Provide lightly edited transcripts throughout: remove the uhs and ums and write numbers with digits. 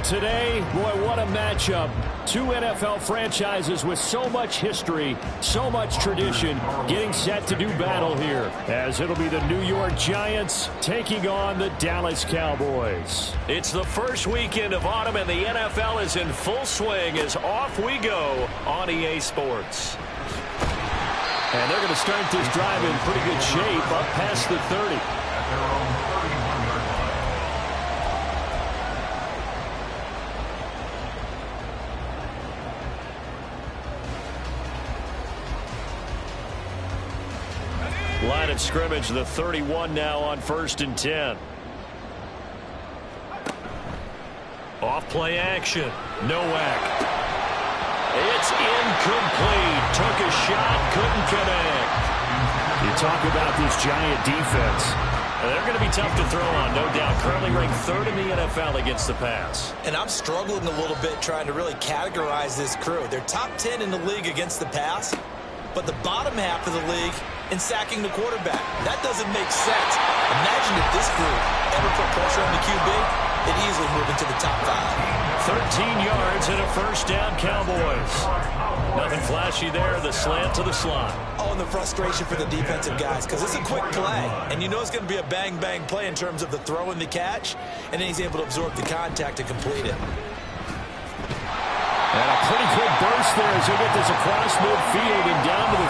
today, boy, what a matchup. Two NFL franchises with so much history, so much tradition, getting set to do battle here, as it'll be the New York Giants taking on the Dallas Cowboys. It's the first weekend of autumn, and the NFL is in full swing as off we go on EA Sports. And they're going to start this drive in pretty good shape, up past the 30. Line of scrimmage, the 31 now on 1st and 10. Off play action. Nowak. It's incomplete. Took a shot, couldn't connect. You talk about this Giant defense. They're going to be tough to throw on, no doubt. Currently ranked 3rd in the NFL against the pass. And I'm struggling a little bit trying to really categorize this crew. They're top 10 in the league against the pass, but the bottom half of the league in sacking the quarterback. That doesn't make sense. Imagine if this group ever put pressure on the QB, it easily move into the top 5. 13 yards and a first down, Cowboys. Nothing flashy there, the slant to the slot. Oh, and the frustration for the defensive guys, because it's a quick play, and you know it's going to be a bang-bang play in terms of the throw and the catch, and then he's able to absorb the contact to complete it. And a pretty quick burst there as they get this across midfield and down to the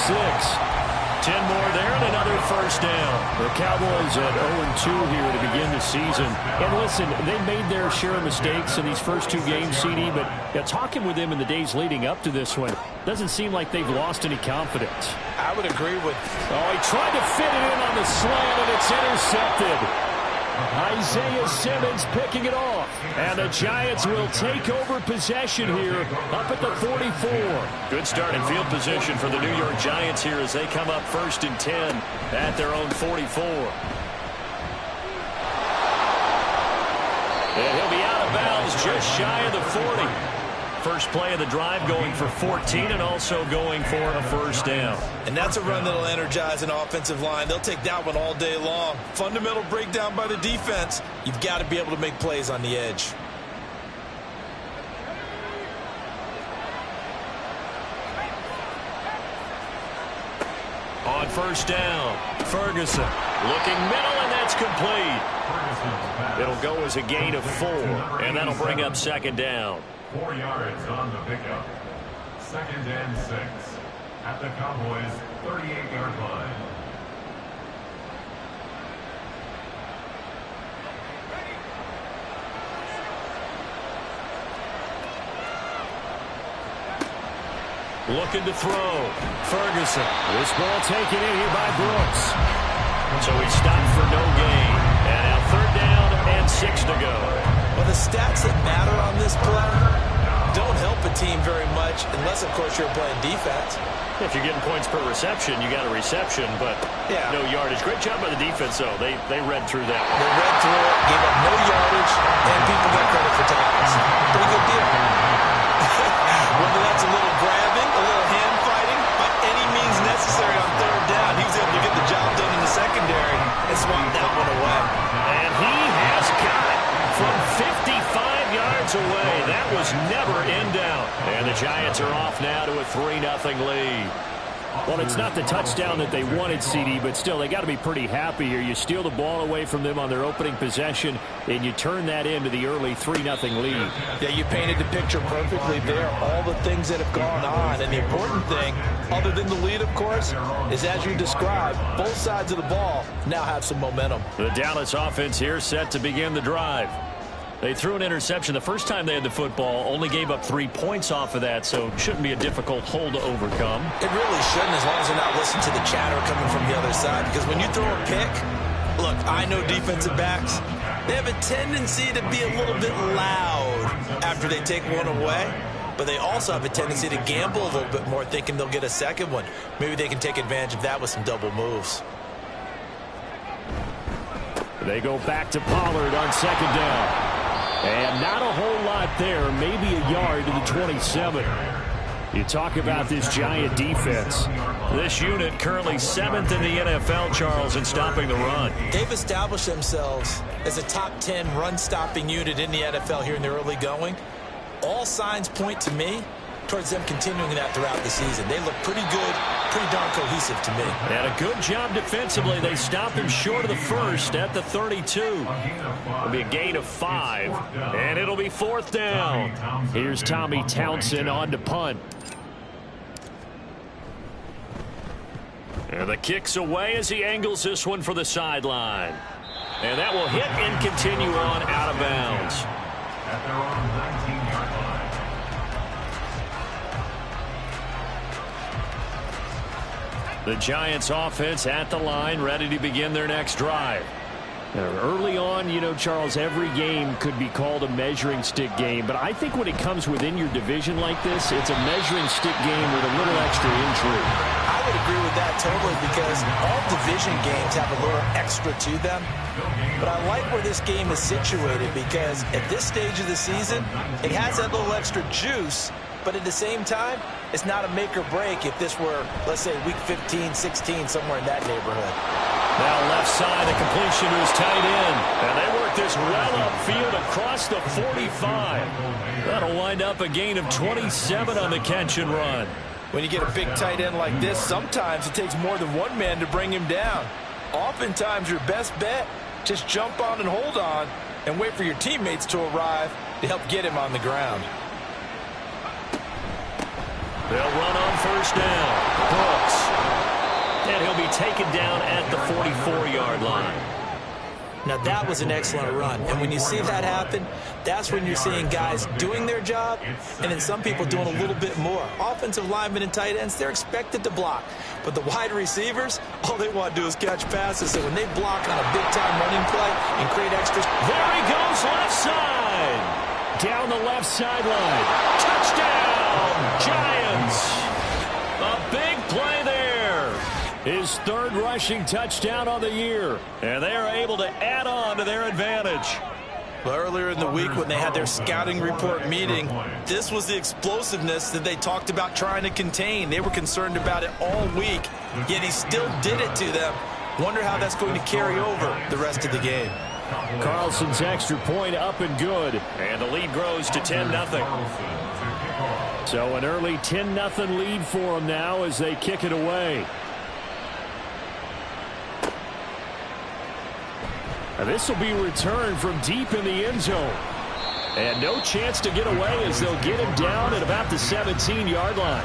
46. 10 more there and another first down. The Cowboys at 0-2 here to begin the season. And listen, they made their share of mistakes in these first 2 games, CD, but talking with them in the days leading up to this one, doesn't seem like they've lost any confidence. I would agree with... Oh, he tried to fit it in on the slant, and it's intercepted. Isaiah Simmons picking it off. And the Giants will take over possession here up at the 44. Good start in field position for the New York Giants here as they come up 1st and 10 at their own 44. And he'll be out of bounds just shy of the 40. First play of the drive going for 14 and also going for a first down. And that's a run that'll energize an offensive line. They'll take that one all day long. Fundamental breakdown by the defense. You've got to be able to make plays on the edge. On first down, Ferguson looking middle, and that's complete. It'll go as a gain of 4, and that'll bring up 2nd down. 4 yards on the pickup. 2nd and 6 at the Cowboys' 38-yard line. Looking to throw. Ferguson. This ball taken in here by Brooks. So he stopped for no gain. And now 3rd down and 6 to go. Well, the stats that matter on this play don't help a team very much unless, of course, you're playing defense. If you're getting points per reception, you got a reception, but no yardage. Great job by the defense, though. They read through that one. They read through it, gave up no yardage, and people got credit for tackles. Pretty good deal. Whether that's a little grabbing, a little hand fighting, by any means necessary on 3rd down, he was able to get the job done in the secondary and swat that one away. And he has got it from 55 yards away. That was never in doubt. And the Giants are off now to a 3-0 lead. Well, it's not the touchdown that they wanted, CD, but still, they got to be pretty happy here. You steal the ball away from them on their opening possession, and you turn that into the early 3-0 lead. Yeah, you painted the picture perfectly there. All the things that have gone on, and the important thing, other than the lead, of course, is as you described, both sides of the ball now have some momentum. The Dallas offense here set to begin the drive. They threw an interception the first time they had the football, only gave up 3 points off of that, so it shouldn't be a difficult hole to overcome. It really shouldn't, as long as they're not listening to the chatter coming from the other side, because when you throw a pick, look, I know defensive backs, they have a tendency to be a little bit loud after they take one away, but they also have a tendency to gamble a little bit more, thinking they'll get a second one. Maybe they can take advantage of that with some double moves. They go back to Pollard on 2nd down. And not a whole lot there, maybe a yard to the 27. You talk about this Giant defense. This unit currently 7th in the NFL, Charles, in stopping the run. They've established themselves as a top 10 run-stopping unit in the NFL here in the early going. All signs point to me towards them continuing that throughout the season. They look pretty good, pretty darn cohesive to me. And a good job defensively. They stopped him short of the first at the 32. It'll be a gain of 5, and it'll be 4th down. Here's Tommy Townsend on to punt. And the kick's away as he angles this one for the sideline. And that will hit and continue on out of bounds. At their own 19-yard line. The Giants offense at the line, ready to begin their next drive. Early on, you know, Charles, every game could be called a measuring stick game. But I think when it comes within your division like this, it's a measuring stick game with a little extra intrigue. I would agree with that totally because all division games have a little extra to them. But I like where this game is situated because at this stage of the season, it has that little extra juice. But at the same time, it's not a make or break if this were, let's say, week 15, 16, somewhere in that neighborhood. Now left side, a completion to his tight end. And they work this well upfield across the 45. That'll wind up a gain of 27 on the catch and run. When you get a big tight end like this, sometimes it takes more than one man to bring him down. Oftentimes, your best bet, just jump on and hold on and wait for your teammates to arrive to help get him on the ground. They'll run on first down. Brooks. And he'll be taken down at the 44-yard line. Now, that was an excellent run. And when you see that happen, that's when you're seeing guys doing their job and then some people doing a little bit more. Offensive linemen and tight ends, they're expected to block. But the wide receivers, all they want to do is catch passes. So when they block on a big-time running play and create extras. There he goes, left side. Down the left sideline. Touchdown, Giants. A big play there. His third rushing touchdown on the year. And they are able to add on to their advantage. Well, earlier in the week when they had their scouting report meeting, this was the explosiveness that they talked about trying to contain. They were concerned about it all week, yet he still did it to them. Wonder how that's going to carry over the rest of the game. Carlson's extra point up and good. And the lead grows to 10-0. So an early 10-0 lead for them now as they kick it away. This will be returned from deep in the end zone. And no chance to get away as they'll get him down at about the 17-yard line.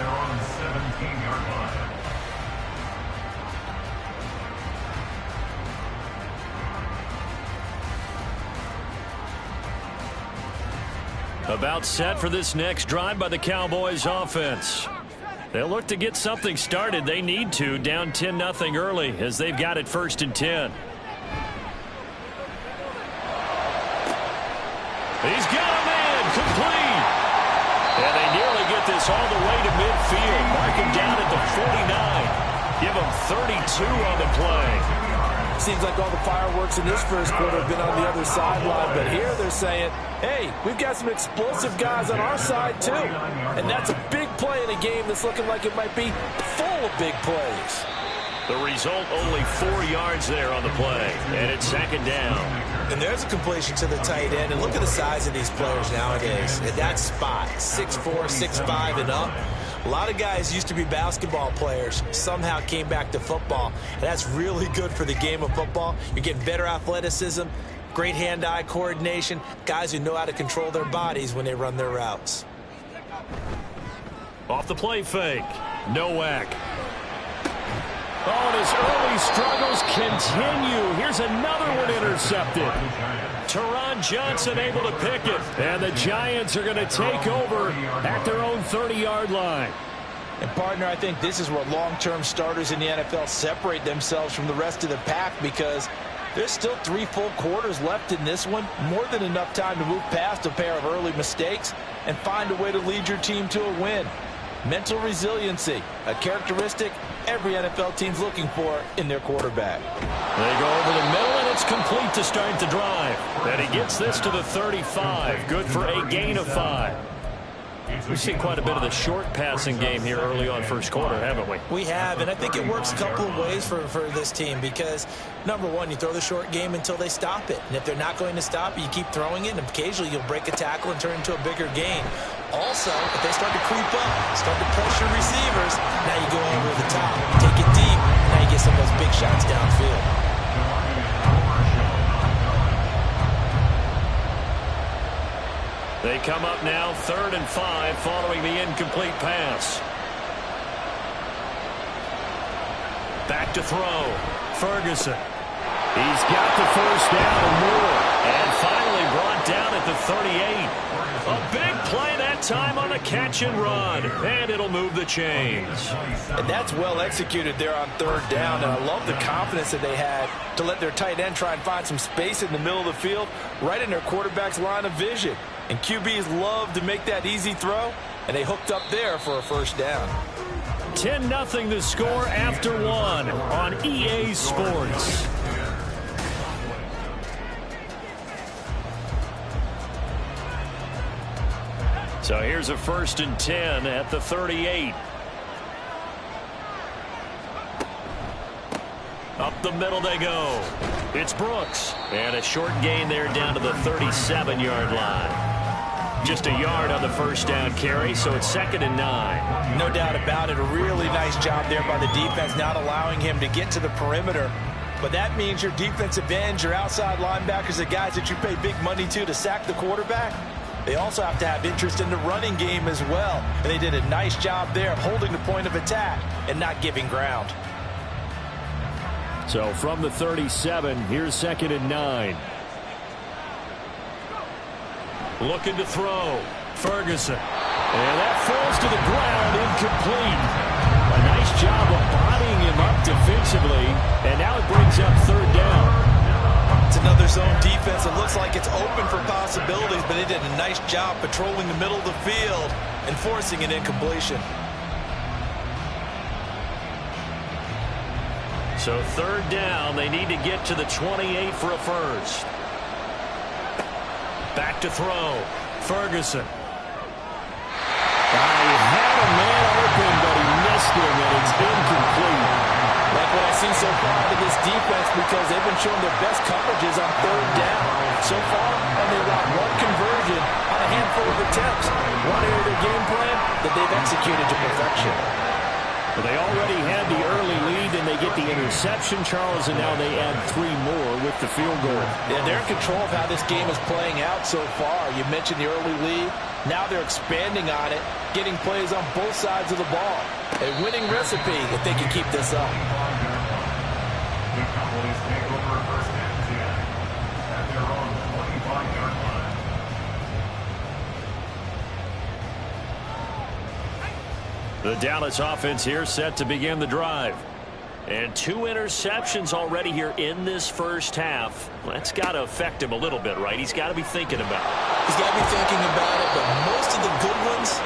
About set for this next drive by the Cowboys offense. They'll look to get something started. They need to, down 10-0 early as they've got it 1st and 10. He's got a man complete. And they nearly get this all the way to midfield. Mark him down at the 49. Give him 32 on the play. Seems like all the fireworks in this first quarter have been on the other sideline, but here they're saying, hey, we've got some explosive guys on our side too. And that's a big play in a game that's looking like it might be full of big plays. The result, only 4 yards there on the play, and it's 2nd down. And there's a completion to the tight end, and look at the size of these players nowadays. At that spot, 6'4", 6'5", and up. A lot of guys used to be basketball players, somehow came back to football, and that's really good for the game of football. You're getting better athleticism, great hand-eye coordination, guys who know how to control their bodies when they run their routes. Off the play fake, Nowak. Oh, and his early struggles continue. Here's another one intercepted. Teron Johnson able to pick it. And the Giants are going to take over at their own 30-yard line. And, partner, I think this is where long-term starters in the NFL separate themselves from the rest of the pack because there's still 3 full quarters left in this one. More than enough time to move past a pair of early mistakes and find a way to lead your team to a win. Mental resiliency, a characteristic every NFL team's looking for in their quarterback. They go over the middle, and it's complete to start the drive. And he gets this to the 35. Good for a gain of 5. We've seen quite a bit of the short passing game here early on first quarter, haven't we? We have, and I think it works a couple of ways for this team because, number one, you throw the short game until they stop it. And if they're not going to stop it, you keep throwing it, and occasionally you'll break a tackle and turn it into a bigger gain. Also, if they start to creep up, start to pressure receivers, now you go over the top, take it deep, now you get some of those big shots downfield. They come up now 3rd and 5 following the incomplete pass. Back to throw. Ferguson. He's got the first down and more. And finally brought down at the 38. A big play that time on a catch and run. And it'll move the chains. And that's well executed there on 3rd down. And I love the confidence that they had to let their tight end try and find some space in the middle of the field, right in their quarterback's line of vision. And QBs love to make that easy throw, and they hooked up there for a first down. 10-0 the score after 1 on EA Sports. So here's a 1st and 10 at the 38. Up the middle they go. It's Brooks. And a short gain there down to the 37-yard line. Just a yard on the first down carry, so it's 2nd and 9. No doubt about it. A really nice job there by the defense, not allowing him to get to the perimeter. But that means your defensive ends, your outside linebackers, the guys that you pay big money to sack the quarterback, they also have to have interest in the running game as well. And they did a nice job there of holding the point of attack and not giving ground. So from the 37, here's 2nd and 9. Looking to throw. Ferguson. And that falls to the ground, incomplete. A nice job of bodying him up defensively. And now it brings up 3rd down. It's another zone defense. It looks like it's open for possibilities, but they did a nice job patrolling the middle of the field and forcing an incompletion. So 3rd down, they need to get to the 28 for a first. Back to throw. Ferguson. He had a man open, but he missed him, and it's incomplete. Like what I see so far out of this defense, because they've been showing their best coverages on 3rd down. So far, only allowed 1 conversion on a handful of attempts. One area of their game plan that they've executed to perfection. Well, they already had the early lead, and they get the interception, Charles, and now they add 3 more with the field goal. Yeah, they're in control of how this game is playing out so far. You mentioned the early lead. Now they're expanding on it, getting plays on both sides of the ball. A winning recipe if they can keep this up. The Cowboys take over 1st and 10 at their own 25-yard line. The Dallas offense here set to begin the drive. And 2 interceptions already here in this first half. That's got to affect him a little bit, right? He's got to be thinking about it. He's got to be thinking about it, but most of the good ones,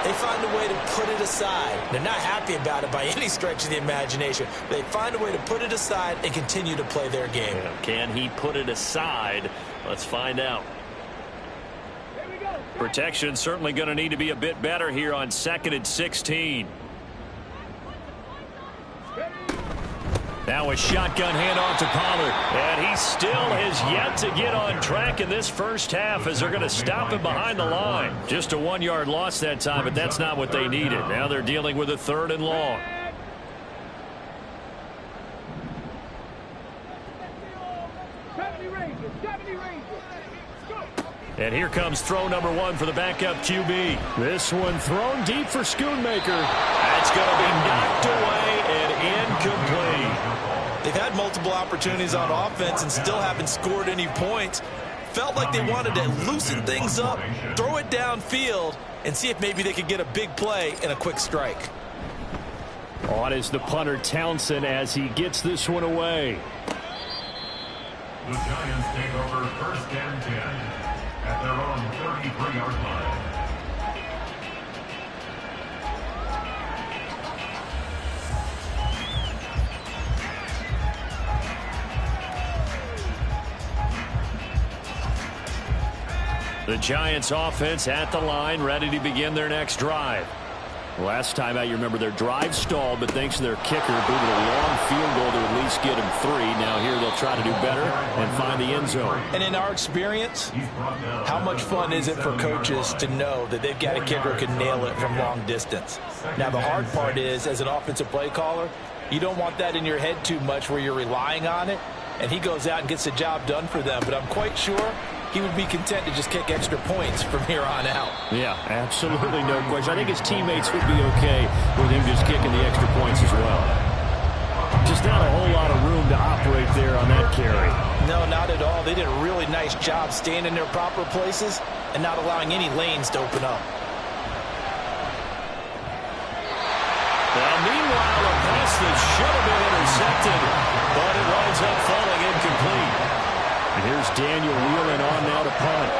they find a way to put it aside. They're not happy about it by any stretch of the imagination. They find a way to put it aside and continue to play their game. Can he put it aside? Let's find out. Protection certainly going to need to be a bit better here on 2nd and 16. Now a shotgun handoff to Pollard. And he still has yet to get on track in this first half as they're going to stop him behind the line. Just a 1-yard loss that time, but that's not what they needed. Now they're dealing with a 3rd and long. And here comes throw number 1 for the backup QB. This one thrown deep for Schoonmaker. That's going to be knocked away and incomplete. They've had multiple opportunities on offense and still haven't scored any points. Felt like they wanted to loosen things up, throw it downfield, and see if maybe they could get a big play and a quick strike. On is the punter Townsend as he gets this one away. The Giants take over 1st and 10 at their own 33-yard line. The Giants offense at the line, ready to begin their next drive. Last time out, you remember their drive stalled, but thanks to their kicker, booted a long field goal to at least get them 3. Now here they'll try to do better and find the end zone. And in our experience, how much fun is it for coaches to know that they've got a kicker who can nail it from long distance? Now the hard part is, as an offensive play caller, you don't want that in your head too much where you're relying on it, and he goes out and gets the job done for them. But I'm quite sure he would be content to just kick extra points from here on out. Yeah, absolutely no question. I think his teammates would be okay with him just kicking the extra points as well. Just not a whole lot of room to operate there on that carry. No, not at all. They did a really nice job staying in their proper places and not allowing any lanes to open up. Now, meanwhile, a pass that should have been intercepted, but it winds up falling incomplete. And here's Daniel wheeling on now to punt.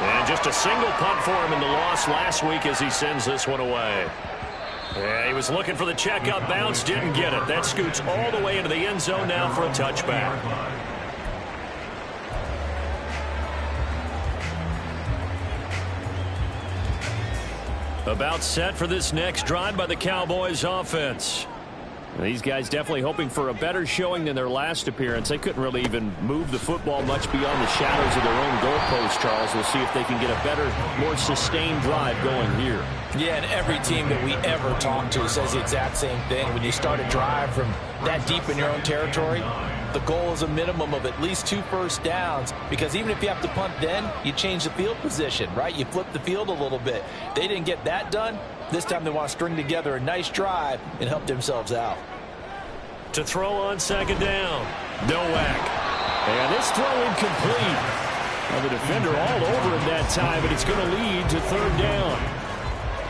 And just a single punt for him in the loss last week as he sends this one away. Yeah, he was looking for the checkup bounce, didn't get it. That scoots all the way into the end zone now for a touchback. About set for this next drive by the Cowboys offense. These guys definitely hoping for a better showing than their last appearance. They couldn't really even move the football much beyond the shadows of their own goalpost, Charles. We'll see if they can get a better, more sustained drive going here. Yeah, and every team that we ever talk to says the exact same thing. When you start a drive from that deep in your own territory, the goal is a minimum of at least 2 first downs, because even if you have to punt then, you change the field position, right? You flip the field a little bit. They didn't get that done. This time they want to string together a nice drive and help themselves out. To throw on second down, Nowak. And this throw incomplete. Now the defender all over him that time, but it's going to lead to third down.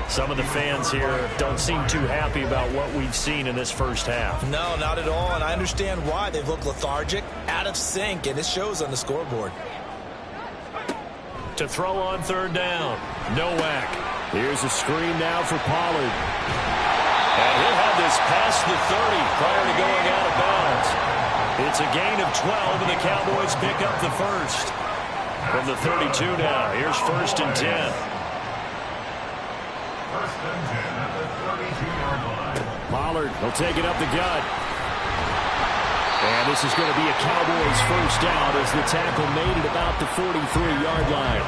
Some of the fans here don't seem too happy about what we've seen in this first half. No, not at all, and I understand why. They look lethargic, out of sync, and it shows on the scoreboard. To throw on third down, Nowak. Here's a screen now for Pollard. And he'll have this past the 30 prior to going out of bounds. It's a gain of 12, and the Cowboys pick up the first. From the 32 now, here's 1st and 10. 1st and 10 at the 32-yard line. Pollard will take it up the gut. And this is going to be a Cowboys first down as the tackle made it about the 43-yard line.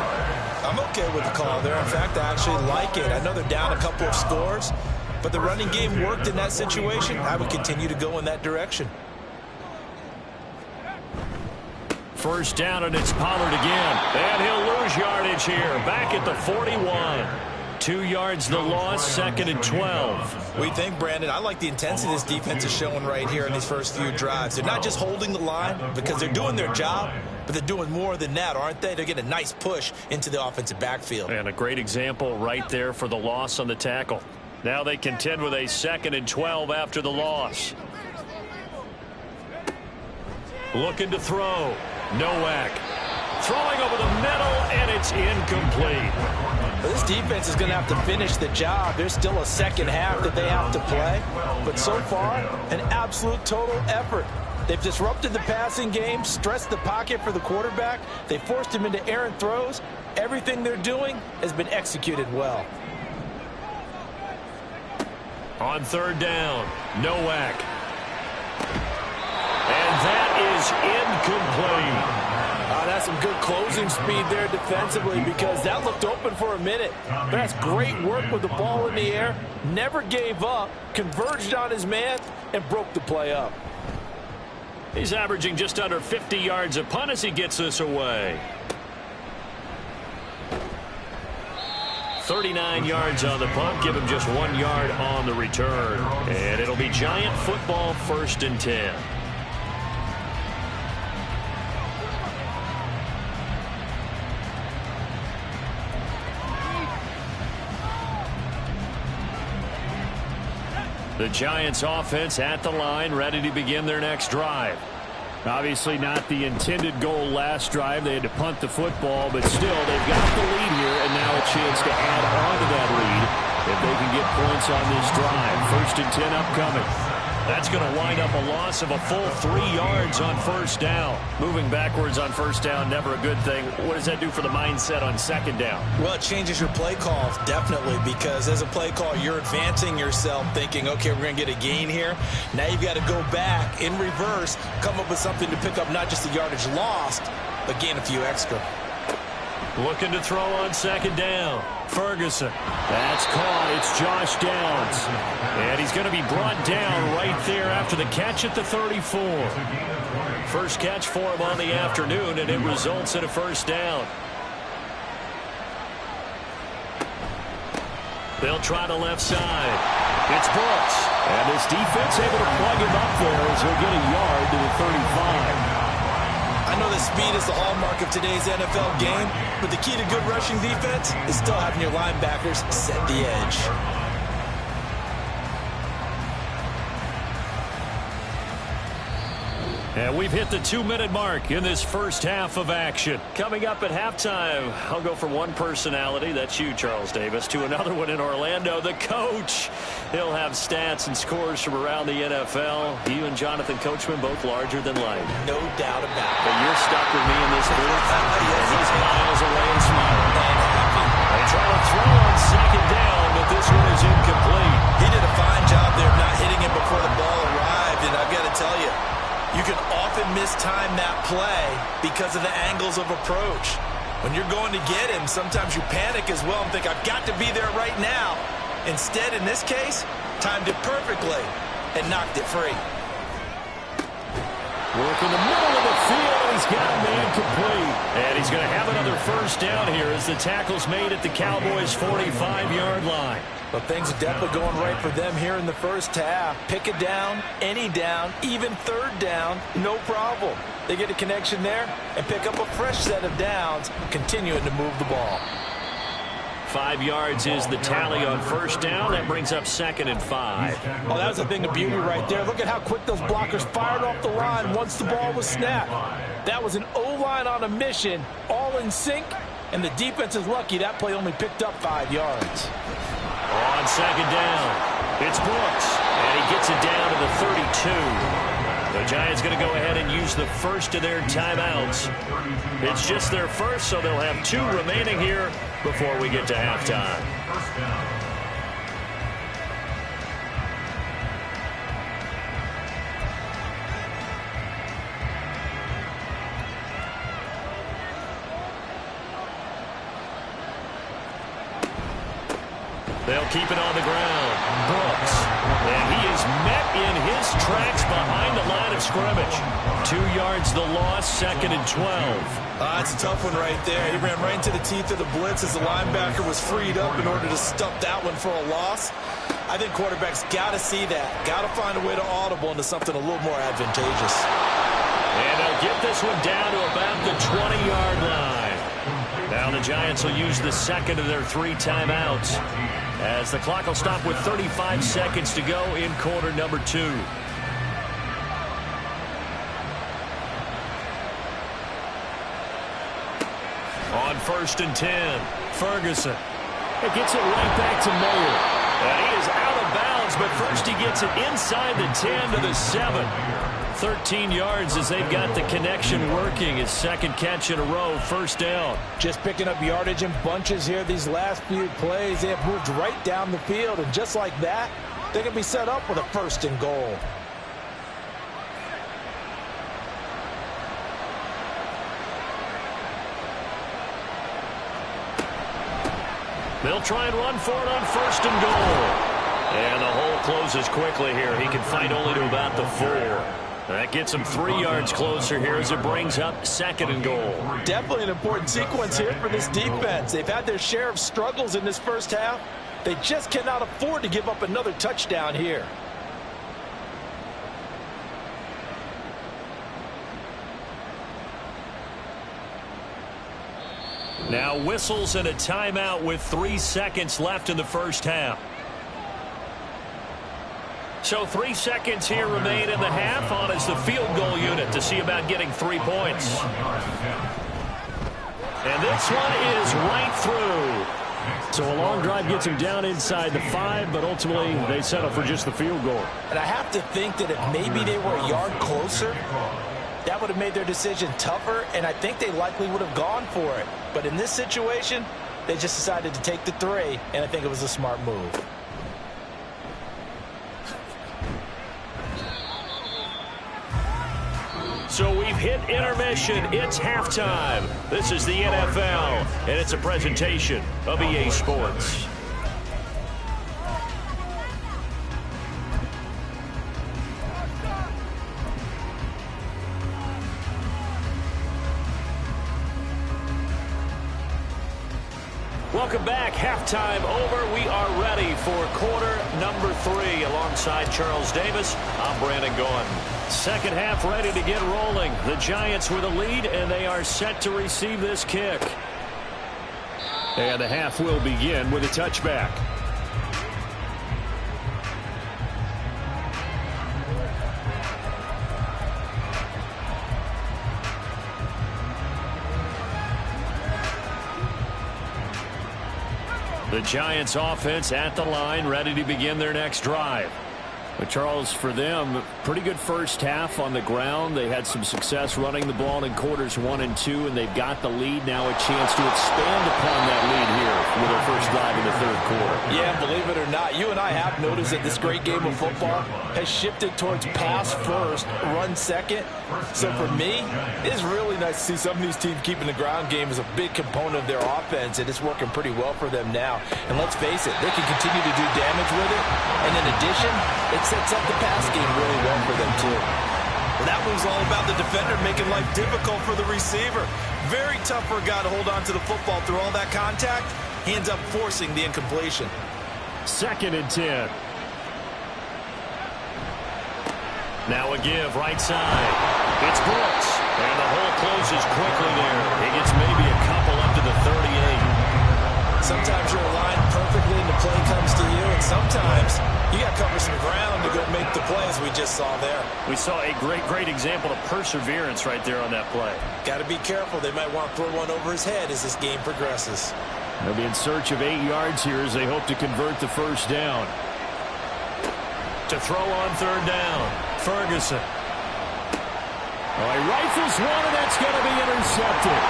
I'm okay with the call there. In fact, I actually like it. I know they're down a couple of scores, but the running game worked in that situation. I would continue to go in that direction. First down, and it's Pollard again. And he'll lose yardage here. Back at the 41. 2 yards the loss, 2nd and 12. What do you think, Brandon? I like the intensity this defense is showing right here in these first few drives. They're not just holding the line because they're doing their job, but they're doing more than that, aren't they? They're getting a nice push into the offensive backfield. And a great example right there for the loss on the tackle. Now they contend with a 2nd and 12 after the loss. Looking to throw. Nowak. Throwing over the middle, and it's incomplete. This defense is going to have to finish the job. There's still a second half that they have to play. But so far, an absolute total effort. They've disrupted the passing game, stressed the pocket for the quarterback. They forced him into errant throws. Everything they're doing has been executed well. On third down, Nowak. And that is incomplete. That's some good closing speed there defensively, because that looked open for a minute. But that's great work with the ball in the air. Never gave up, converged on his man, and broke the play up. He's averaging just under 50 yards a punt as he gets this away. 39 yards on the punt, give him just 1 yard on the return. And it'll be Giant football, 1st and 10. The Giants offense at the line, ready to begin their next drive. Obviously not the intended goal last drive. They had to punt the football, but still they've got the lead here, and now a chance to add on to that lead if they can get points on this drive. 1st and 10 upcoming. That's going to wind up a loss of a full 3 yards on first down. Moving backwards on first down, never a good thing. What does that do for the mindset on second down? Well, it changes your play call, definitely, because as a play call, you're advancing yourself thinking, okay, we're going to get a gain here. Now you've got to go back in reverse, come up with something to pick up not just the yardage lost, but gain a few extra. Looking to throw on second down. Ferguson. That's caught. It's Josh Downs. And he's going to be brought down right there after the catch at the 34. First catch for him on the afternoon, and it results in a first down. They'll try the left side. It's Brooks. And this defense able to plug him up there as he'll get a yard to the 35. I know that speed is the hallmark of today's NFL game, but the key to good rushing defense is still having your linebackers set the edge. And we've hit the 2-minute mark in this first half of action. Coming up at halftime, I'll go from one personality, that's you, Charles Davis, to another one in Orlando, the coach. He'll have stats and scores from around the NFL. You and Jonathan Coachman both larger than life. No doubt about it. But you're stuck with me in this booth. He's miles away and smiling. They try to throw on second down, but this one is incomplete. He did a fine job there of not hitting him before the ball arrived, and I've got to tell you, you can often mistime that play because of the angles of approach. When you're going to get him, sometimes you panic as well and think, I've got to be there right now. Instead, in this case, timed it perfectly and knocked it free. Work in the middle of the field, and he's got a man complete. And he's going to have another first down here as the tackle's made at the Cowboys' 45-yard line. But things are definitely going right for them here in the first half. Pick it down, any down, even third down, no problem. They get a connection there and pick up a fresh set of downs, continuing to move the ball. 5 yards is the tally on first down. That brings up 2nd and 5. Oh, that was a thing of beauty right there. Look at how quick those blockers fired off the line once the ball was snapped. That was an O-line on a mission, all in sync, and the defense is lucky that play only picked up 5 yards. On second down, it's Brooks, and he gets it down to the 32. The Giants going to go ahead and use the first of their timeouts. It's just their first, so they'll have 2 remaining here before we get to halftime. They'll keep it on the ground. Brooks. And he is met in his tracks behind the line of scrimmage. 2 yards the loss, 2nd and 12. That's a tough one right there. He ran right into the teeth of the blitz as the linebacker was freed up in order to stuff that one for a loss. I think quarterbacks got to see that. Got to find a way to audible into something a little more advantageous. And they'll get this one down to about the 20-yard line. Now the Giants will use the second of their 3 timeouts, as the clock will stop with 35 seconds to go in quarter number 2. On 1st and 10, Ferguson. It gets it right back to Mayer. And he is out of bounds, but first he gets it inside the 10 to the 7. 13 yards as they've got the connection working. His 2nd catch in a row, first down. Just picking up yardage in bunches here these last few plays. They have moved right down the field, and just like that, they can be set up with a 1st and goal. They'll try and run for it on 1st and goal. And the hole closes quickly here. He can fight only to about the 4. That gets him 3 yards closer here as it brings up 2nd and goal. Definitely an important sequence here for this defense. They've had their share of struggles in this first half. They just cannot afford to give up another touchdown here. Now whistles and a timeout with 3 seconds left in the first half. So 3 seconds here remain in the half on as the field goal unit to see about getting 3 points. And this one is right through. So a long drive gets them down inside the 5, but ultimately they settle for just the field goal. And I have to think that if maybe they were a yard closer, that would have made their decision tougher, and I think they likely would have gone for it. But in this situation, they just decided to take the 3, and I think it was a smart move. So we've hit intermission. It's halftime. This is the NFL, and it's a presentation of EA Sports. Welcome back. Halftime over. We are ready for quarter number 3. Alongside Charles Davis, I'm Brandon Gaughan. Second half ready to get rolling. The Giants with a lead, and they are set to receive this kick. And the half will begin with a touchback. The Giants offense at the line, ready to begin their next drive. But Charles, for them, pretty good first half on the ground. They had some success running the ball in quarters 1 and 2, and they've got the lead now, a chance to expand upon that lead here with their first drive in the third quarter. Yeah, believe it or not, you and I have noticed that this great game of football has shifted towards pass first, run second. So for me, it's really nice to see some of these teams keeping the ground game as a big component of their offense, and it's working pretty well for them now. And let's face it, they can continue to do damage with it. And in addition, it sets up the pass game really well for them too. Well, that move's all about the defender making life difficult for the receiver. Very tough for a guy to hold on to the football through all that contact. He ends up forcing the incompletion. 2nd and 10. Now a give right side. It's Brooks. And the hole closes quickly there. He gets maybe a couple up to the 38. Sometimes you're aligned perfectly and the play comes to you, and sometimes you got to cover some ground to go make the play, as we just saw there. We saw a great example of perseverance right there on that play. Got to be careful. They might want to throw one over his head as this game progresses. They'll be in search of 8 yards here as they hope to convert the first down. To throw on third down, Ferguson. Oh, he rifles one, and that's going to be intercepted.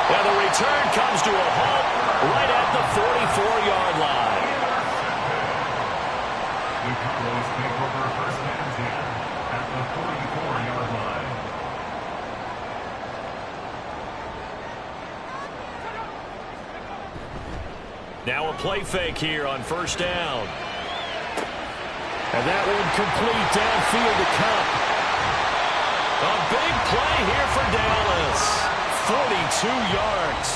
And the return comes to a halt right at the 44-yard line. The Cowboys take over first and 10 at the 44-yard line. Now a play fake here on first down. And that one complete downfield to Cup. A big play here for Dallas. 42 yards.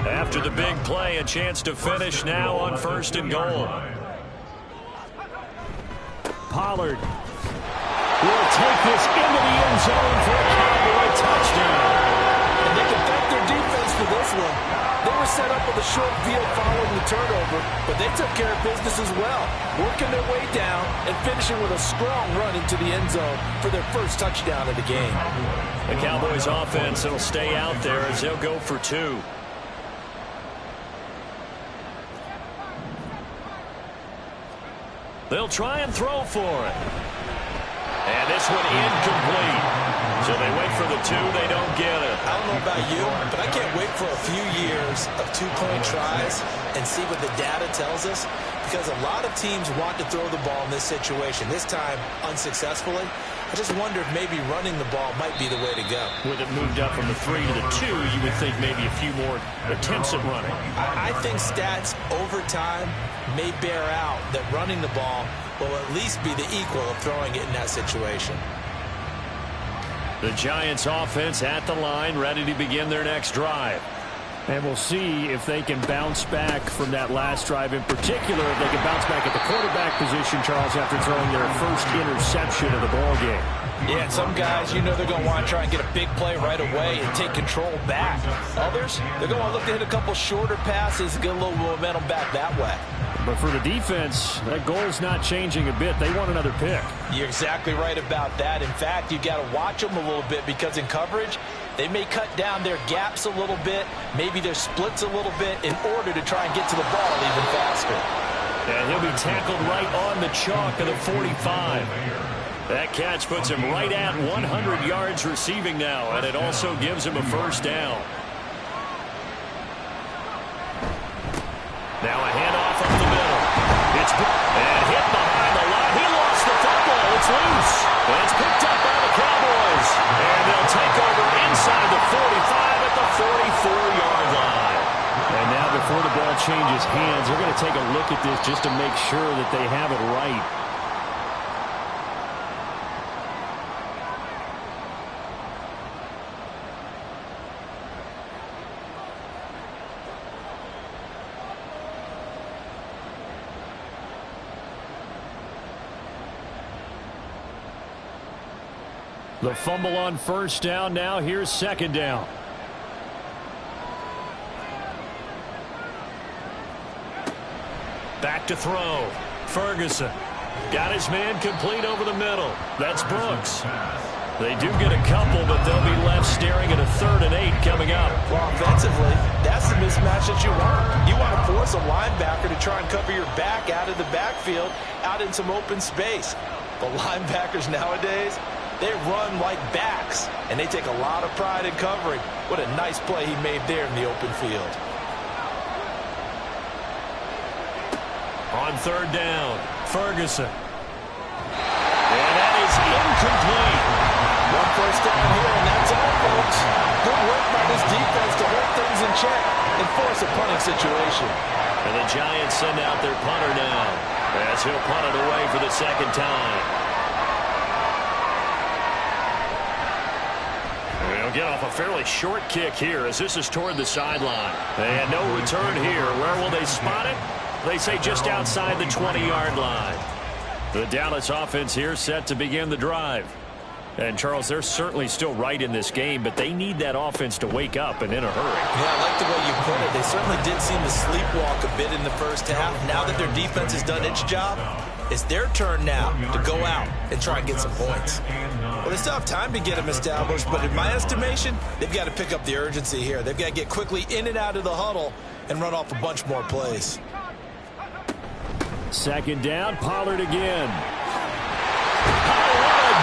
After the big play, a chance to finish now on first and goal. Pollard will take this into the end zone for a Cowboy touchdown. And they can thank their defense for this one. They were set up with a short field following the turnover, but they took care of business as well, working their way down and finishing with a strong run into the end zone for their first touchdown of the game. The Cowboys offense will stay out there as they'll go for 2. They'll try and throw for it. And this one incomplete. So they wait for the 2. They don't get it. I don't know about you, but I can't wait for a few years of 2-point tries and see what the data tells us, because a lot of teams want to throw the ball in this situation, this time unsuccessfully. I just wonder if maybe running the ball might be the way to go. With it moved up from the 3 to the 2, you would think maybe a few more attempts at running. I think stats over time may bear out that running the ball will at least be the equal of throwing it in that situation. The Giants offense at the line, ready to begin their next drive. And we'll see if they can bounce back from that last drive in particular. If they can bounce back at the quarterback position, Charles, after throwing their first interception of the ball game. Yeah, and some guys, you know, they're going to want to try and get a big play right away and take control back. Others, they're going to look to hit a couple shorter passes and get a little momentum back that way. But for the defense, that goal's not changing a bit. They want another pick. You're exactly right about that. In fact, you've got to watch them a little bit, because in coverage, They may cut down their gaps a little bit, maybe their splits a little bit in order to try and get to the ball even faster. And he'll be tackled right on the chalk of the 45. That catch puts him right at 100 yards receiving now, and it also gives him a first down. Now a handoff up the middle. It's and hit behind the line. He lost the football. It's loose. And it's picked up by the Cowboys. And they'll take over inside the 45 at the 44-yard line. And now before the ball changes hands, they're going to take a look at this just to make sure that they have it right. The fumble on first down. Now here's second down. Back to throw. Ferguson got his man complete over the middle. That's Brooks. They do get a couple, but they'll be left staring at a 3rd and 8 coming up. Well, offensively, that's the mismatch that you want. You want to force a linebacker to try and cover your back out of the backfield, out in some open space. The linebackers nowadays, they run like backs, and they take a lot of pride in covering. What a nice play he made there in the open field. On 3rd down, Ferguson. And that is incomplete. One first down here, and that's all, folks. Good work by this defense to hold things in check and force a punting situation. And the Giants send out their punter now, as he'll punt it away for the second time. They'll get off a fairly short kick here as this is toward the sideline. And no return here. Where will they spot it? They say just outside the 20-yard line. The Dallas offense here set to begin the drive. And, Charles, they're certainly still right in this game, but they need that offense to wake up and in a hurry. Yeah, I like the way you put it. They certainly did seem to sleepwalk a bit in the first half. Now that their defense has done its job, it's their turn now to go out and try and get some points. Well, they still have time to get them established, but in my estimation, they've got to pick up the urgency here. They've got to get quickly in and out of the huddle and run off a bunch more plays. Second down, Pollard again.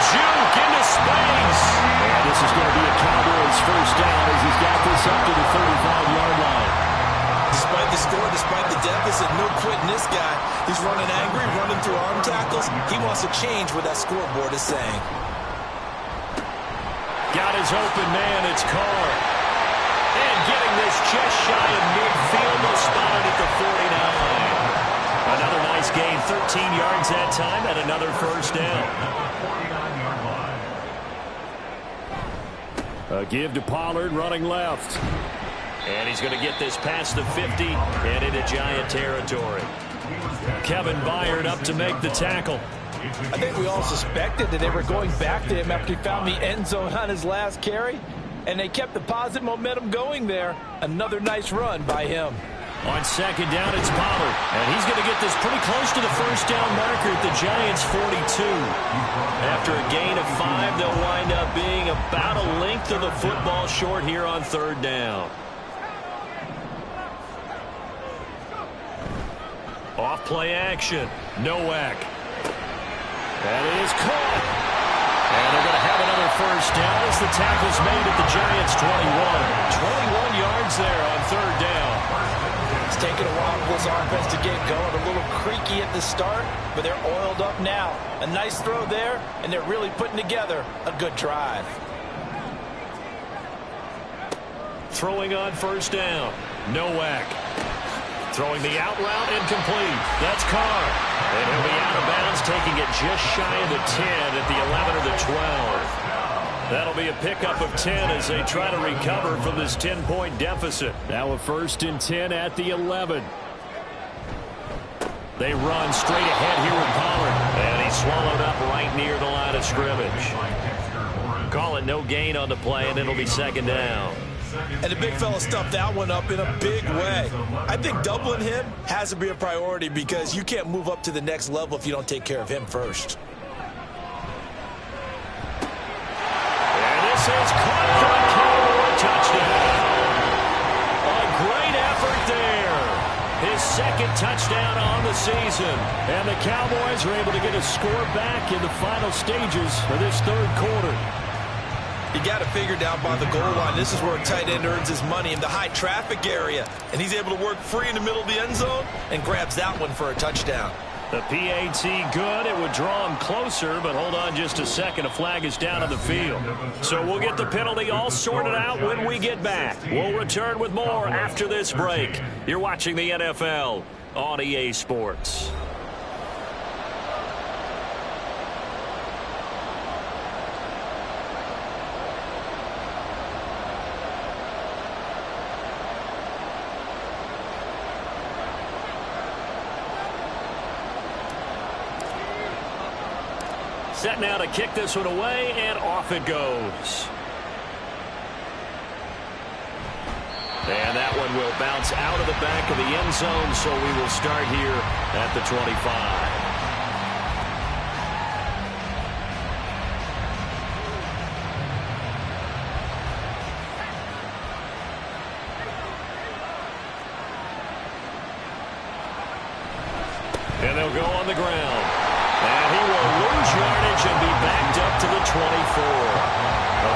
Juke into space. And this is going to be a Cowboys first down as he's got this up to the 35-yard line. Despite the score, despite the deficit, no quitting this guy. He's running angry, running through arm tackles. He wants to change what that scoreboard is saying. Got his open man, it's Carr. And getting this just shy of midfield, they'll spot it at the 49. Another nice gain, 13 yards that time, and another first down. A give to Pollard running left. And he's going to get this past the 50 and into Giant territory. Kevin Byard up to make the tackle. I think we all suspected that they were going back to him after he found the end zone on his last carry, and they kept the positive momentum going there. Another nice run by him. On second down, it's Pollard. And he's going to get this pretty close to the first down marker at the Giants' 42. After a gain of 5, they'll wind up being about a length of the football short here on 3rd down. Off play action. Nowak. That is caught. And they're going to have another first down as the tackle's made at the Giants' 21. 21 yards there on 3rd down. It's taken a while for this offense to get going. A little creaky at the start, but they're oiled up now. A nice throw there, and they're really putting together a good drive. Throwing on first down. Nowak. Throwing the out route incomplete. That's Carr. And he'll be out of bounds, taking it just shy of the 10 at the 11 or the 12. That'll be a pickup of 10 as they try to recover from this 10-point deficit. Now a 1st and 10 at the 11. They run straight ahead here with Pollard. And he's swallowed up right near the line of scrimmage. Call it no gain on the play, and it'll be second down. And the big fella stuffed that one up in a big way. I think doubling him has to be a priority because you can't move up to the next level if you don't take care of him first. And this is caught for a second touchdown on the season. And the Cowboys are able to get a score back in the final stages of this third quarter. You got to figure down by the goal line. This is where a tight end earns his money in the high traffic area. And he's able to work free in the middle of the end zone and grabs that one for a touchdown. The PAT good. It would draw him closer, but hold on just a second. A flag is down on the field. So we'll get the penalty all sorted out when we get back. We'll return with more after this break. You're watching the NFL on EA Sports. Set now to kick this one away, and off it goes. And that one will bounce out of the back of the end zone, so we will start here at the 25. And they'll go on the ground. And he will lose yardage and be backed up to the 24.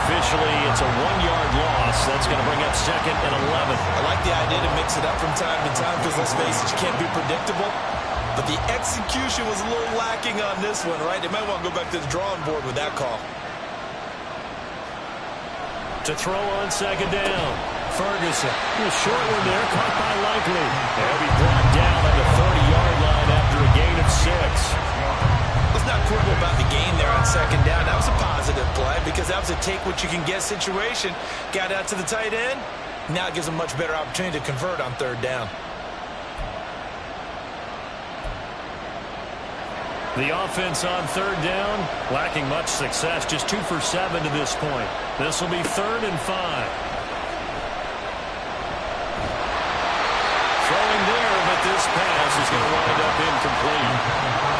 Officially, it's a 1-yard loss. That's going to bring up 2nd and 11. I like the idea to mix it up from time to time because, let's face it, you can't be predictable. But the execution was a little lacking on this one, right? They might want to go back to the drawing board with that call. To throw on 2nd down. Ferguson. A short one there, caught by Likely. He'll be brought down at the 30-yard line after a gain of 6. Let's not quibble about the gain there on 2nd down. That was a positive play because that was a take-what-you-can-get situation. Got out to the tight end. Now it gives them a much better opportunity to convert on 3rd down. The offense on 3rd down, lacking much success. Just 2 for 7 to this point. This will be 3rd and 5. This pass is going to wind up incomplete.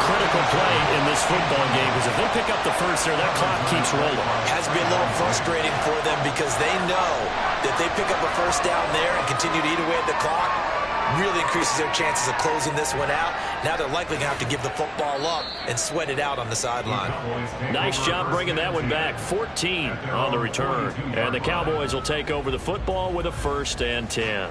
Critical play in this football game because if they pick up the first there, that clock keeps rolling. Has to be a little frustrating for them because they know that they pick up a first down there and continue to eat away at the clock, really increases their chances of closing this one out. Now they're likely going to have to give the football up and sweat it out on the sideline. Nice job bringing that one back. 14 on the return. And the Cowboys will take over the football with a 1st and 10.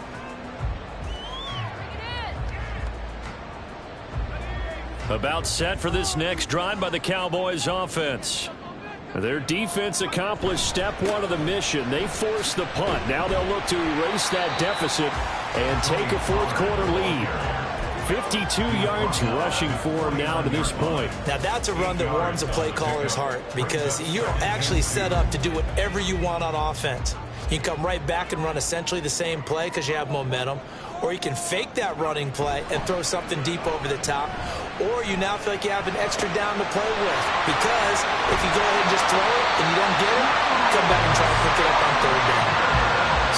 About set for this next drive by the Cowboys offense. Their defense accomplished step 1 of the mission. They forced the punt. Now they'll look to erase that deficit and take a 4th quarter lead. 52 yards rushing for him now to this point. Now that's a run that warms a play caller's heart because you're actually set up to do whatever you want on offense. You can come right back and run essentially the same play because you have momentum. Or you can fake that running play and throw something deep over the top. Or you now feel like you have an extra down to play with. Because if you go ahead and just throw it and you don't get it, come back and try to pick it up on 3rd down.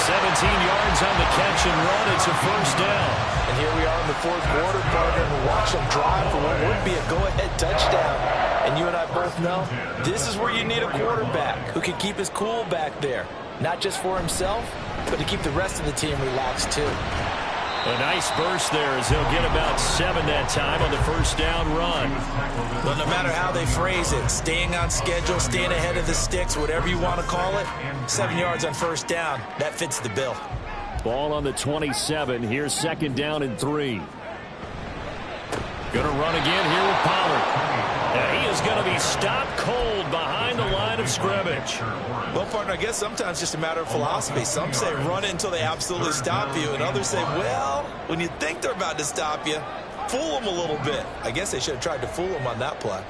17 yards on the catch and run. It's a 1st down. And here we are in the 4th quarter, partner, and we watch them drive for what would be a go-ahead touchdown. And you and I both know this is where you need a quarterback who can keep his cool back there. Not just for himself, but to keep the rest of the team relaxed too. A nice burst there as he'll get about 7 that time on the 1st down run. Well, no matter how they phrase it, staying on schedule, staying ahead of the sticks, whatever you want to call it, 7 yards on 1st down, that fits the bill. Ball on the 27. Here's 2nd down and 3. Going to run again here with Pollard. And he is going to be stopped cold behind the line of scrimmage. Well, partner, I guess sometimes just a matter of philosophy. Some say run it until they absolutely stop you, and others say, well, when you think they're about to stop you, fool them a little bit. I guess they should have tried to fool them on that play.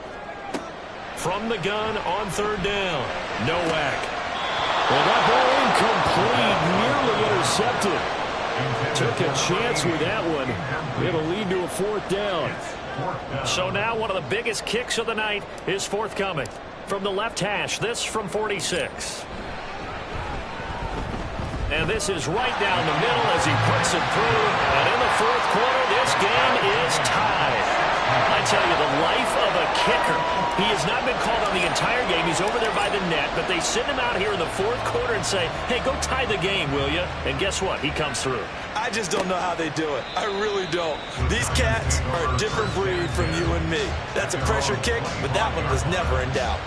From the gun on 3rd down, Nowak. Well, that ball incomplete, nearly intercepted. Took a chance with that one. It'll lead to a 4th down. So now one of the biggest kicks of the night is forthcoming. From the left hash, this from 46. And this is right down the middle as he puts it through. And in the 4th quarter, this game is tied. I tell you, the life of a kicker. He has not been called on the entire game. He's over there by the net, but they send him out here in the 4th quarter and say, hey, go tie the game, will you? And guess what? He comes through. I I just don't know how they do it. I really don't. These cats are a different breed from you and me. That's a pressure kick, but that one was never in doubt.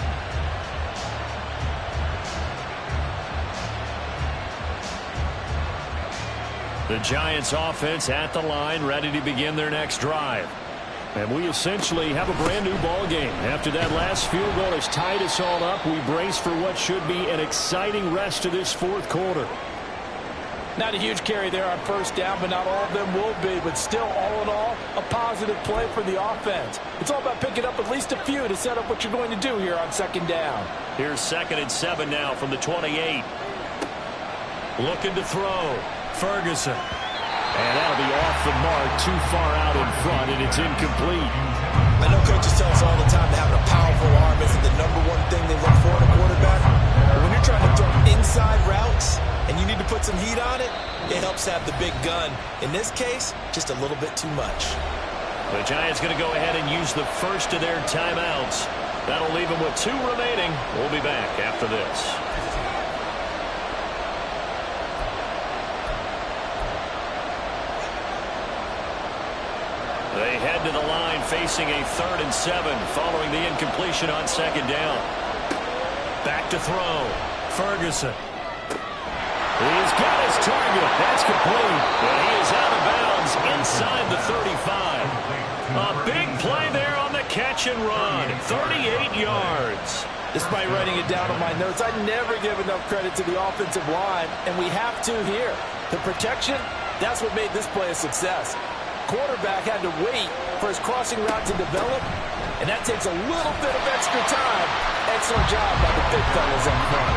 The Giants offense at the line, ready to begin their next drive. And we essentially have a brand new ball game. After that last field goal has tied us all up, we brace for what should be an exciting rest of this fourth quarter. Not a huge carry there on first down, but not all of them will be. But still, all in all, a positive play for the offense. It's all about picking up at least a few to set up what you're going to do here on second down. Here's 2nd and 7 now from the 28. Looking to throw. Ferguson. And that'll be off the mark, too far out in front, and it's incomplete. I know coaches tell us all the time that having a powerful arm isn't the #1 thing they look for in a quarterback. But when you're trying to throw inside routes and you need to put some heat on it, it helps have the big gun. In this case, just a little bit too much. The Giants going to go ahead and use the first of their timeouts. That'll leave them with 2 remaining. We'll be back after this. They head to the line facing a 3rd and 7 following the incompletion on second down. Back to throw. Ferguson. He's got his target. That's complete. And he is out of bounds inside the 35. A big play there on the catch and run. 38 yards. Despite writing it down on my notes, I never give enough credit to the offensive line, and we have to here. The protection, that's what made this play a success. Quarterback had to wait for his crossing route to develop, and that takes a little bit of extra time. Excellent job by the big fellas up front.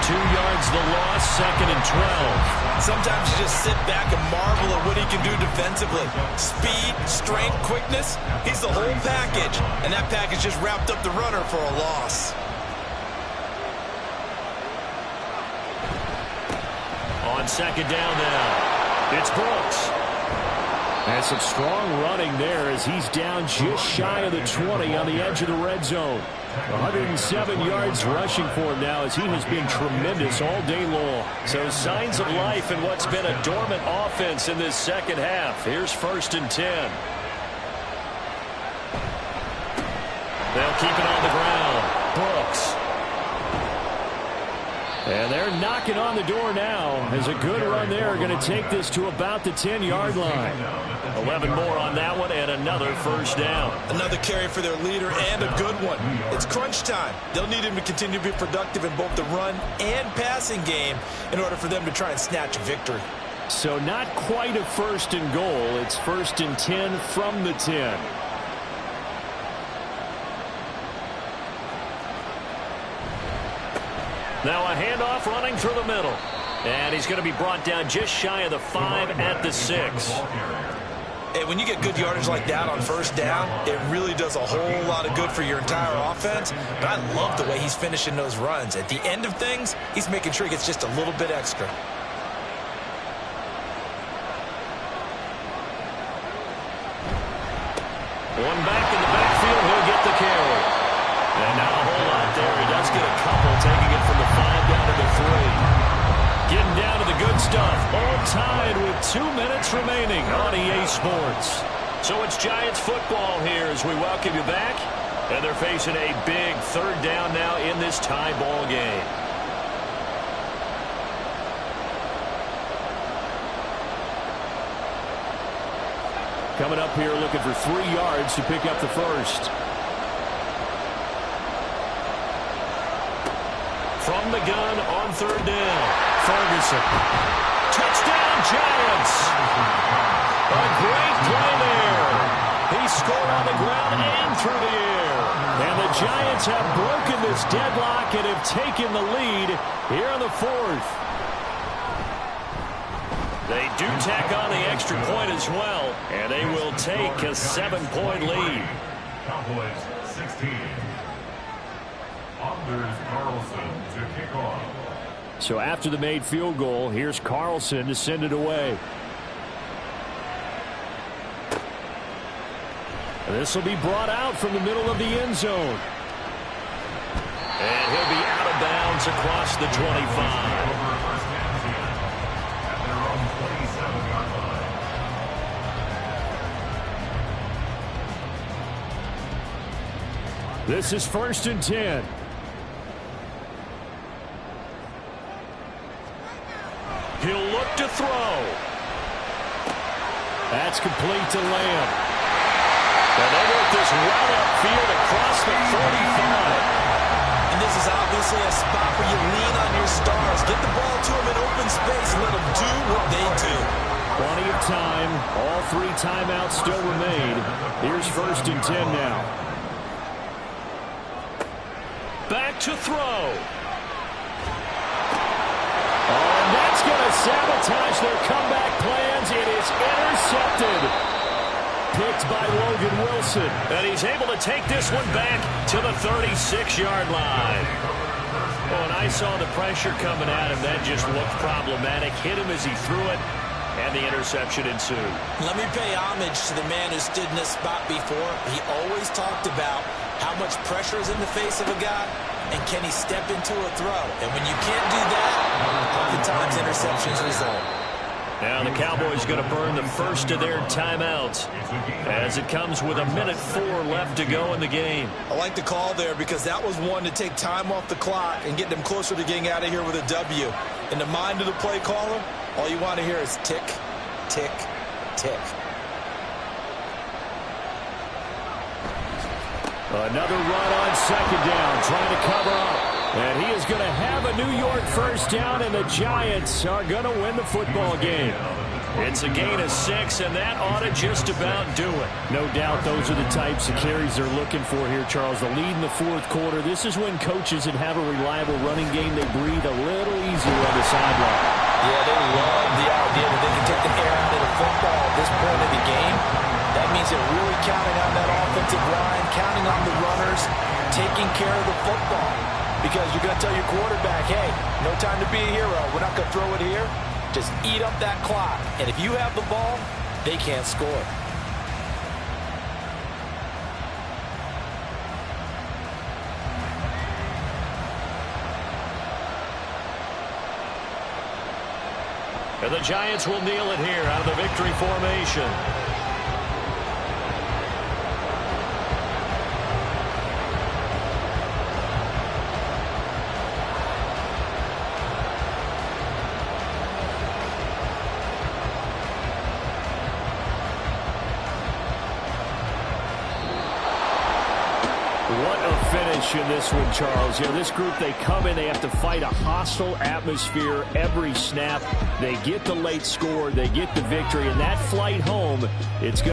2 yards the loss, 2nd and 12. Sometimes you just sit back and marvel at what he can do defensively. Speed, strength, quickness, he's the whole package, and that package just wrapped up the runner for a loss. On second down now, it's Brooks. And some strong running there as he's down just shy of the 20 on the edge of the red zone. 107 yards rushing for him now as he has been tremendous all day long. So signs of life in what's been a dormant offense in this second half. Here's 1st and 10. They'll keep it on the ground. Brooks. And they're knocking on the door now as a good run there going to take this to about the 10-yard line. 11 more on that one and another first down. Another carry for their leader and a good one. It's crunch time. They'll need him to continue to be productive in both the run and passing game in order for them to try and snatch a victory. So not quite a 1st and goal. It's 1st and 10 from the 10. Now a handoff running through the middle. And he's going to be brought down just shy of the 5 at the 6. And when you get good yardage like that on first down, it really does a whole lot of good for your entire offense. But I love the way he's finishing those runs. At the end of things, he's making sure he gets just a little bit extra. One back in the backfield, he'll get the carry. And not a whole lot there. He does get a couple, taking it from the 5 down to the 3. Getting down to the good stuff. All tied with 2 minutes remaining on EA Sports. So it's Giants football here as we welcome you back. And they're facing a big 3rd down now in this tie ball game. Coming up here looking for 3 yards to pick up the first. From the gun on 3rd down. Ferguson. Touchdown, Giants. A great play there. He scored on the ground and through the air. And the Giants have broken this deadlock and have taken the lead here in the 4th. They do tack on the extra point as well, and they will take a 7-point lead. Cowboys 16. Anders Carlson to kick off. So after the made field goal, here's Carlson to send it away. This will be brought out from the middle of the end zone. And he'll be out of bounds across the 25. This is 1st and 10. He'll look to throw. That's complete to Lamb. And they work this right upfield across the 45. And this is obviously a spot where you lean on your stars. Get the ball to them in open space and let them do what they do. Plenty of time. All 3 timeouts still remain. Here's 1st and 10 now. Back to throw. Oh, and that's going to sabotage their comeback plans. It is intercepted. Picked by Logan Wilson. And he's able to take this one back to the 36-yard line. Oh, and I saw the pressure coming at him. That just looked problematic. Hit him as he threw it, and the interception ensued. Let me pay homage to the man who stood in this spot before. He always talked about how much pressure is in the face of a guy, and can he step into a throw. And when you can't do that, oftentimes interceptions result. Now the Cowboys going to burn the first of their timeouts as it comes with 1:04 left to go in the game. I like the call there because that was one to take time off the clock and get them closer to getting out of here with a W. In the mind of the play caller, all you want to hear is tick, tick, tick. Another run on 2nd down, trying to cover up. And he is going to have a New York first down, and the Giants are going to win the football game. It's a gain of 6, and that ought to just about do it. No doubt those are the types of carries they're looking for here, Charles. The lead in the 4th quarter. This is when coaches that have a reliable running game, they breathe a little easier on the sideline. Yeah, they love the idea that they can take the air out of the football at this point of the game. That means they're really counting on that offensive line, counting on the runners, taking care of the football. Because you're going to tell your quarterback, hey, no time to be a hero. We're not going to throw it here. Just eat up that clock. And if you have the ball, they can't score. And the Giants will kneel it here out of the victory formation. What a finish in this one, Charles. You know, this group, they come in, they have to fight a hostile atmosphere every snap. They get the late score, they get the victory, and that flight home, it's good.